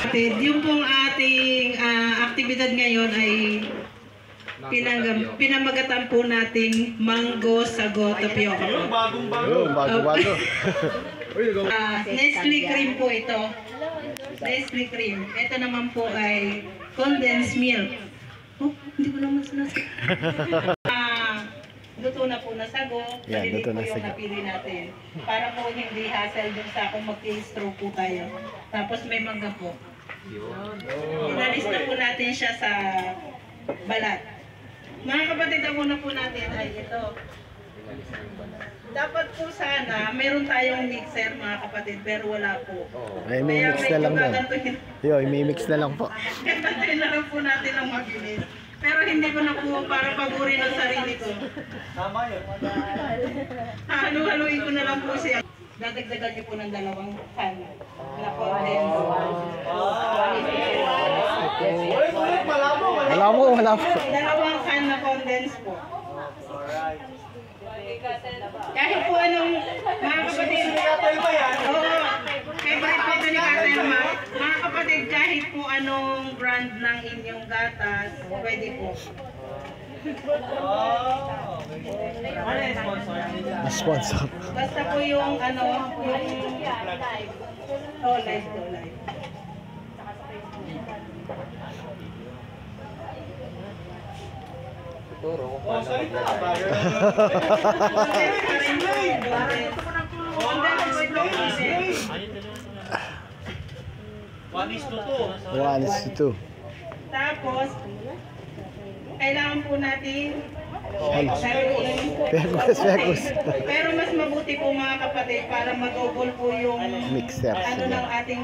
kapatid, yung pong ating aktibidad ngayon ay pinamagatan po nating Mango Sago Tapioca. Bago-bago. Nestle cream po ito. Nestle cream. Ito naman po ay condensed milk. Oh, hindi ko naman sinasabi. Luto na po na sago. Yan, luto na po yung sago. napili natin. Para po hindi hassle dun sa kung mag-straw po tayo. Tapos may mangga po. Inalista po natin siya sa balat. Mga kapatid, ang una po natin ay ito. Dapat po sana, meron tayong mixer mga kapatid, pero wala po. Ay, may mix na lang doon. Yo, may mix na lang po. Gantantuhin na lang po natin ang mabilis. Pero hindi ko na po para pagurin ang sarili ko. Tama yun. Halu-haluin ko na lang po siya. Dadagdagan niyo po ng 2 can na condense. Wala mo. 2 can na condense po. Kahit po anong mga kapatid, oo, favorite po ito ni Katerma. Mga kapatid, kahit po anong brand ng inyong gatas, pwede po. Sponsor. Basta po yung ano, yung live. One is to two. Tapos, kailangan po natin Pekos. pero mas mabuti po mga kapatid para mag-ovol po yung Mixer ano sila. ng ating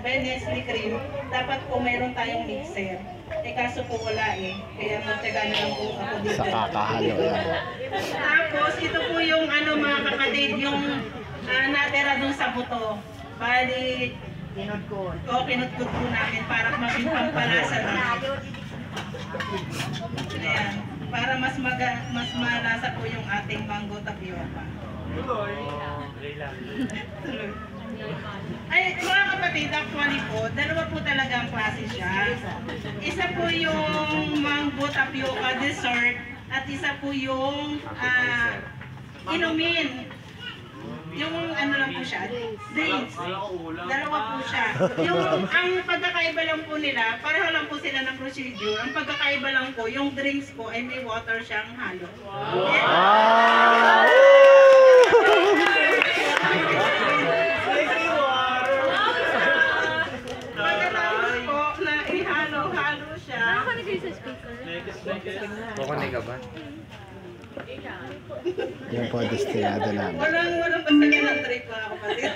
Nestle cream. Dapat po mayroon tayong mixer. Kaso po wala eh. Kaya magtyaga na lang po ako dito. Sa kakahalo yan. Tapos ito po yung ano mga kapatid, yung natira dun sa buto. Bali, kinudkod po namin para maging pampalasa na. Ayan, para mas malasa po yung ating mango tapioca. Ay, mga kapatid, actually po, dalawa po talaga ang klase siya. Isa po yung mango tapioca dessert at isa po yung inumin. Yung ano lang po siya, drinks. Dalawa po siya. Ang pagkakaiba lang po nila, pareho lang po sila ng procedure. Ang pagkakaiba lang po, yung drinks po ay may water siyang halo. Pagkatapos po na ihalo-halo siya. Kukunin ka ba? Yan po, destinado namin. Walang pasagyan ng trip mga kapatid.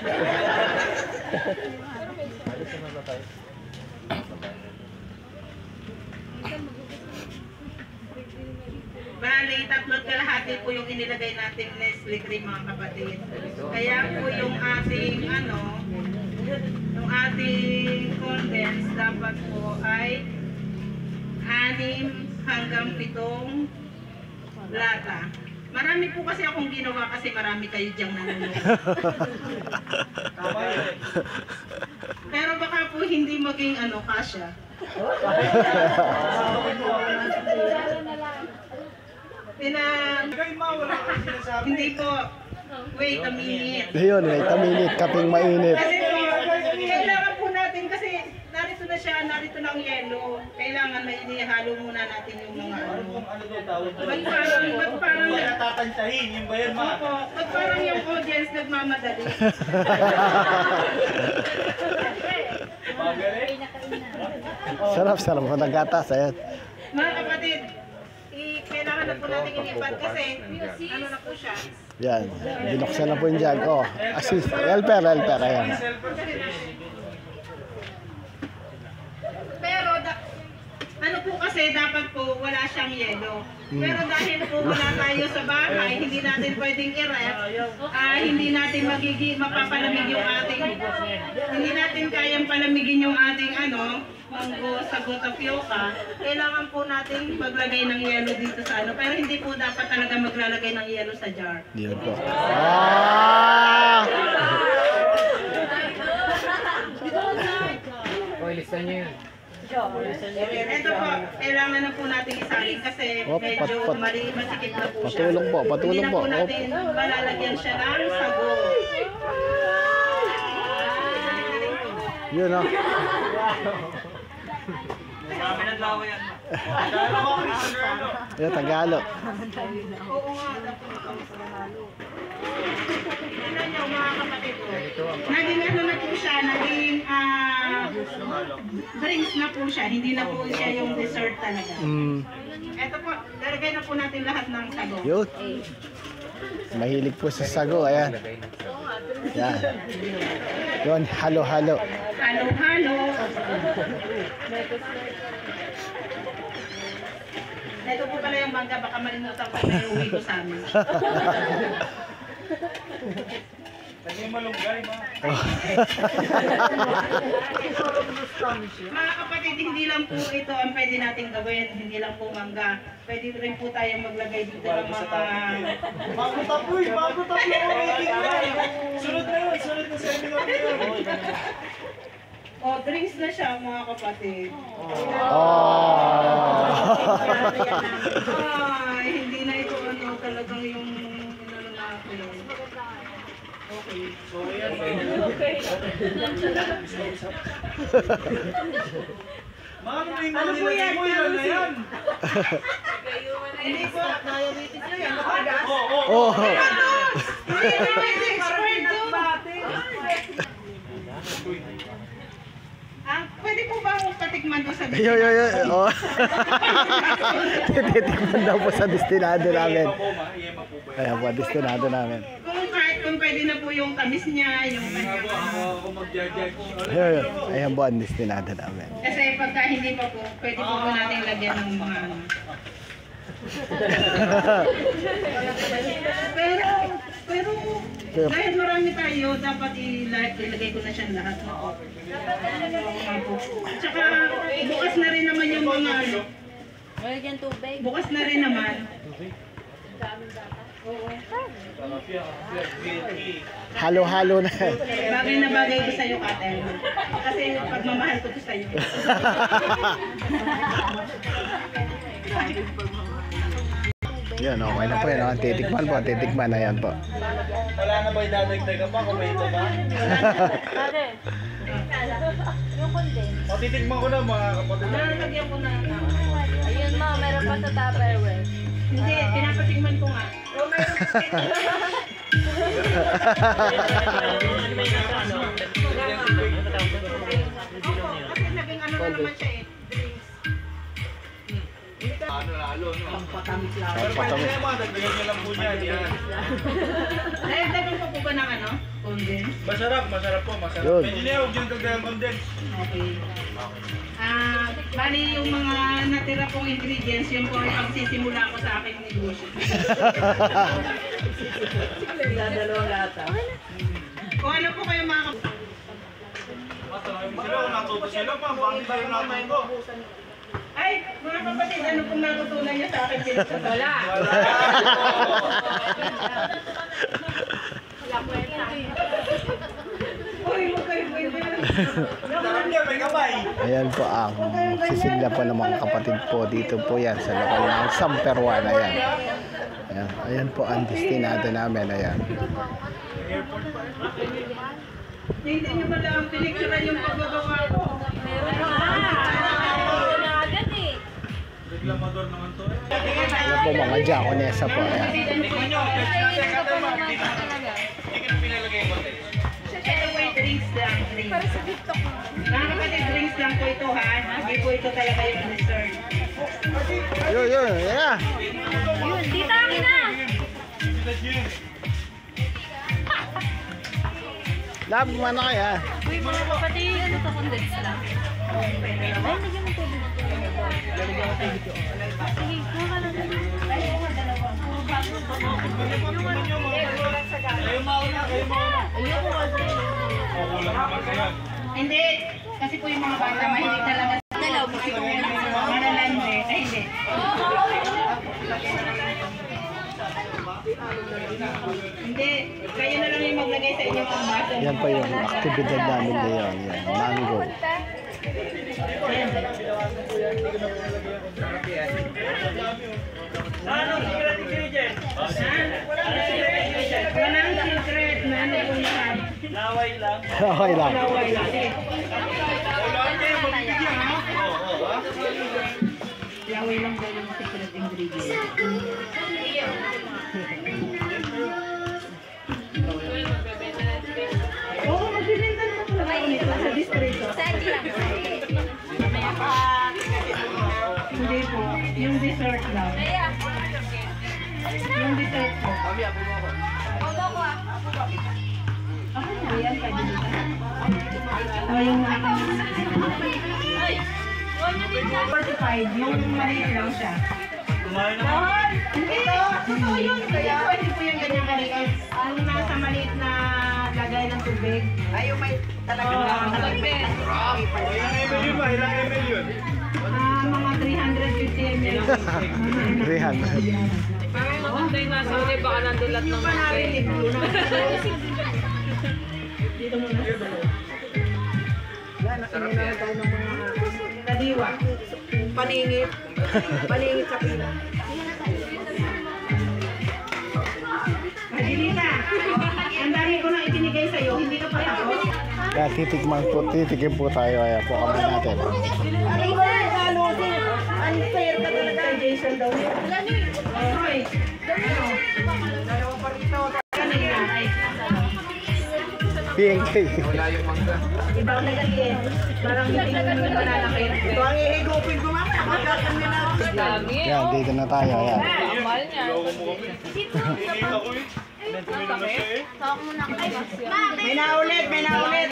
Bali, 3 kalahati po yung inilagay natin Nestle cream mga kapatid. Kaya po yung ating yung ating condense dapat po ay 6 hanggang 7 lata. Marami po kasi akong ginawa kasi marami kayo diyang nanonood. Pero baka po hindi maging kasya. Hindi po. Wait a minute. Yun, wait a minute, kaping mainit. Kasi po, kailangan po natin kasi narito na siya, narito na ang yelo. Kailangan may inihalo muna natin yung mga Ba't parang Tatansahin, yung bayan ma. Opo, ba't parang yung audience nagmamadali? Sarap mo ng gatas, ayan. Mga kapatid, kailangan na po natin ilipat kasi ano na po siya. Yan, binuksan na po yung jug. Oh, assist, helper, ayan. Pero ano po kasi dapat po wala siyang yelo. Pero dahil po wala tayo sa bahay, hindi natin pwedeng i-ref, hindi natin mapapalamig yung ating, hindi natin kayang palamigin yung ating mango sago tapioca. Kailangan po natin maglagay ng yelo dito sa pero hindi po dapat talaga maglalagay ng yelo sa jar. Yan po. Ito po, kailangan na po natin isangin kasi medyo masikip na po siya. Patulong po, patulong po. Hindi na po natin malalagyan siya ng sago. Yun o. Marami ng lawa yan. Yun, Tagalog. Oo nga, dapat makapagsalahalo. Tignan niyo mga kapatid ko. Naging ano na po siya, naging drinks na po siya. Hindi na po siya yung dessert talaga. Ito po, lalagay na po natin lahat ng sago. Yun. Mahilig po sa sago, ayan. Yan. Yun, halo-halo. Halo-halo. Ito po pala yung mangga, baka malimutan ko na yung uwi ko sa amin. Kasi malunggay, ma. Mga kapatid, hindi lang po ito ang pwede nating gawin. Hindi lang po mangga. Pwede rin po tayong maglagay dito ng mga... Bago tapoy, bago tapoy. Sunod na yun, sunod na seminar na yun. Oh, drinks na siya mga kapatid. Ay, hindi na ito ano talagang yung inano natin. Okay. So, yan. Ano po yan? Ilan na yan? Hindi po. Diabetes na yan. Makagas? Oh. Pwede po ba akong patikman doon sa Yo. Oh. Titikman daw po sa destinado namin. Ayan po, destinado namin. Kung pwede na po yung tamis niya, yung kanya. Ako mag-judge. Ayun, ayan po ang destinado namin. Kasi pagka hindi pa po, pwede po natin lagyan ng mga ano. Pero dahil marami tayo, dapat ilagay ko na siya lahat. Tsaka bukas na rin naman yung mga ano. Bukas na rin naman. Halo-halo na. Bagay na bagay ko sa'yo, Katel. Kasi pagmamahal ko to sa'yo. Yan, okay na po yan. Oh. Titikman po, titikman. Ayan po. Wala na ba idadagdagan pa kung may ito ba? Yung condense. O, titikman ko na mga kapatid. Nalagyan ko na. Ayun mo, meron pa sa Tupperware. Hindi, pinapatikman ko nga. O, meron kasi naging ano na naman siya eh. Ano lalo, no? Pampatamis lang. Pero pwede na yung mga dagdagan nyo lang po niya. Yan. Dagdagan pa po ba ng ano? Condense? Masarap po, masarap. Yun. Medyo niya, huwag yung dagdagan condense. Okay. Bali yung mga natira pong ingredients, yun po ay pagsisimula ko sa aking negosyo. Dalawang lata. Kung ano po kayo mga Matanong sila kung natuto sila pa. Bakit tayo natuto? Ay, mga kapatid, ano pong natutunan niyo sa akin? Wala. Uy, huwag kayo Tanong niya, may kamay. Ayan po ang sisilya po ng mga kapatid po. Dito po yan sa lokal ng Samperwan. Ayan. Ayan po ang destinado namin. Ayan. Hindi niyo ba lang pinicturean yung paggagawa ko? Meron na. Na agad eh. Reklamador naman to eh. Ayan po mga Jaconesa po. Ayan. Tikman nyo, test natin kata ma. Hindi ka pinalagay yung condense. Ito po yung drinks lang. Para sa TikTok mo. Mga kapatid, drinks lang po ito ha. Hindi po ito talaga yung dessert. Yun. Ayan. Yun, dito akin na. Lab mo na kaya. Uy, mga kapatid, ano to condense lang? Ay, lagyan mo tubig. Sige, kuha ka lang. Kayo mauna. Ayoko kasi. Kulang naman kaya. Hindi, kasi po yung mga bata mahilig talaga sa malalande. Ay, hindi. Hindi, kayo na lang yung maglagay sa inyong mga baso. Yan po yung aktibidad namin ngayon. Yan, mango. Ano, secret ingredient? Walang secret na ano po yan. Laway lang. Okay lang. Laway lang. Laway lang daw yung secret ingredient. Oo, magbibenta naman po ako nito sa distrito. Hindi po, yung dessert lang. Yung dessert po. Ako na yan, pwede dito. Yung 45, yung maliit lang siya. Kumain naman. Hindi, totoo yun. Kaya pwede po yung ganyan maliit. Ang nasa maliit na lagay ng tubig. Ayaw may talaga Talagyan. Ilang ml yun ba? Ilang ml yun? Mga 350 ml. 300. Hindi pa narinig yun. Dito muna sa dalawa. Kadiwa. paningit. Paningit sa pila. Marilita, ang dami ko na ibinigay sa'yo, hindi ka pa tapos. Kaya titikim po tayo. Ayan po kami natin. Ano ba yung galusin? Unfair ka talaga. Kay Jason daw yun. Hoy, ano? Dalawa pa rito. Kanina, ay. PNK. Ibang nagiging. Parang hindi mo malalakit. Ito ang ihigupin ko mamaya. Magkakam nyo na. Yan, dito na tayo. Ayan. May naulit, may naulit.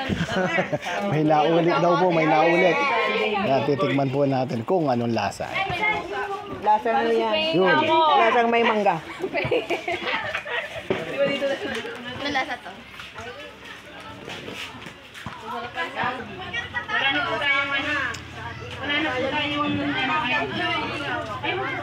May naulit daw po, may naulit. Yan, titikman po natin kung anong lasa. Lasang ano yan? Yun. Lasang may mangga. Ano lasa to? Wala na po tayong ano. Wala na po tayong ano.